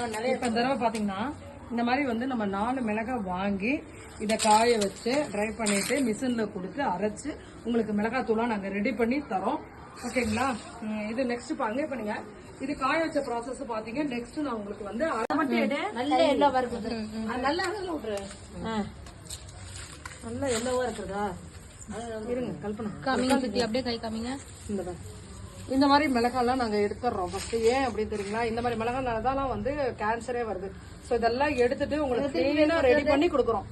இப்போ இந்த தடவை பார்த்தீங்கன்னா இந்த மாதிரி வந்து நம்ம 4 மிளகாய் வாங்கி இதை காய வச்சு ட்ரை பண்ணிட்டு மிஷினில் கொடுத்து அரைச்சு உங்களுக்கு மிளகாய் தூளாக நாங்கள் ரெடி பண்ணி தரோம். ஓகேங்களா? இது நெக்ஸ்ட் பாருங்க. இப்போ நீங்க இது காய வச்ச ப்ராசஸ் பாத்தீங்க. நெக்ஸ்ட் நான் உங்களுக்கு வந்து நல்ல எல்லோவா இருக்குது. நல்லா விட்டுரு. நல்லா எல்லோவா இருக்குதா? இருங்க கல்பனா அப்படியே கை காமிங்க. இந்த மாதிரி மிளகாலாம் நாங்க எடுத்துடுறோம் ஃபர்ஸ்ட். ஏன் அப்படின்னு தெரியுங்களா? இந்த மாதிரி மிளகாய் வந்து கேன்சரே வருது. ஸோ இதெல்லாம் எடுத்துட்டு உங்களுக்கு கிளீனா ரெடி பண்ணி கொடுக்குறோம்.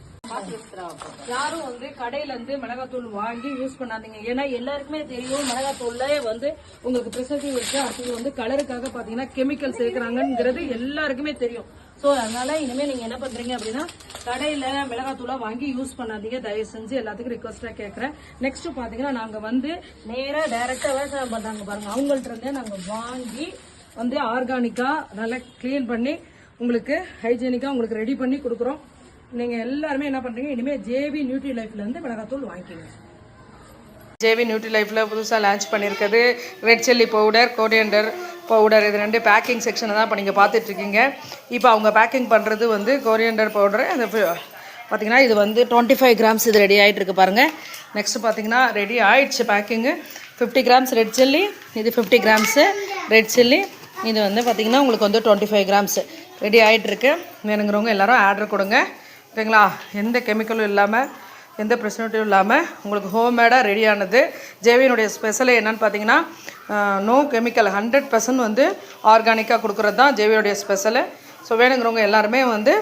யாரும் வந்து கடையில இருந்து மிளகாத்தூள் வாங்கி யூஸ் பண்ணாதீங்க. ஏன்னா எல்லாருக்குமே தெரியும் மிளகாத்தூள்ல வந்து உங்களுக்கு ப்ரிசர்வேட்டிவ் இருக்கு. அடுத்தது வந்து கலருக்காக பாத்தீங்கன்னா கெமிக்கல் சேர்க்கிறாங்கிறது எல்லாருக்குமே தெரியும். ஸோ அதனால இனிமே நீங்க என்ன பண்றீங்க அப்படின்னா கடையில மிளகாத்தூளா வாங்கி யூஸ் பண்ணாதீங்க. தயவு செஞ்சு எல்லாத்துக்கும் ரிக்வஸ்டா கேட்கறேன். நெக்ஸ்ட் பாத்தீங்கன்னா நாங்க வந்து நேரா டைரக்டா விவசாயம் பண்றாங்க பாருங்க, அவங்கள்ட்ட இருந்தே நாங்க வாங்கி வந்து ஆர்கானிக்கா நல்லா கிளீன் பண்ணி உங்களுக்கு ஹைஜீனிக்கா உங்களுக்கு ரெடி பண்ணி கொடுக்குறோம். நீங்க எல்லாருமே என்ன பண்றீங்க, இனிமே ஜேவி நியூட்ரி லைஃப்ல இருந்து மிளகாத்தூள் வாங்கிக்கோங்க. ஜேவி நியூட்ரி லைஃப்ல புதுசாக லான்ச் பண்ணியிருக்கிறது red chilli powder, coriander powder. இது 2 பேக்கிங் செக்ஷனை தான் இப்போ நீங்கள் பார்த்துட்டு இருக்கீங்க. இப்போ அவங்க பேக்கிங் பண்ணுறது வந்து கோரியண்டர் பவுடர். அந்த பார்த்தீங்கன்னா இது வந்து 25 கிராம்ஸ் இது ரெடி ஆகிட்டு இருக்கு பாருங்கள். நெக்ஸ்ட் பார்த்தீங்கன்னா ரெடி ஆயிடுச்சு பேக்கிங்கு. 50 கிராம்ஸ் ரெட் சில்லி, இது 50 கிராம்ஸு ரெட் சில்லி. இது வந்து பார்த்தீங்கன்னா உங்களுக்கு வந்து 25 கிராம்ஸ் ரெடி ஆகிட்டு இருக்கு. வேணுங்கிறவங்க எல்லாரும் ஆர்டர் கொடுங்க. ஓகேங்களா? எந்த கெமிக்கலும் இல்லாமல் எந்த ப்ரிசர்வேட்டிவ் இல்லாமல் உங்களுக்கு ஹோம்மேடாக ரெடியானது. ஜேவியினுடைய ஸ்பெஷல் என்னன்னு பார்த்தீங்கன்னா நோ கெமிக்கல், 100% வந்து ஆர்கானிக்காக கொடுக்குறது தான் ஜேவியோடைய ஸ்பெஷலு. ஸோ வேணுங்கிறவங்க எல்லாருமே வந்து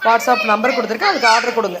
வாட்ஸ்அப் நம்பர் கொடுத்துருக்கேன், அதுக்கு ஆர்டர் கொடுங்க.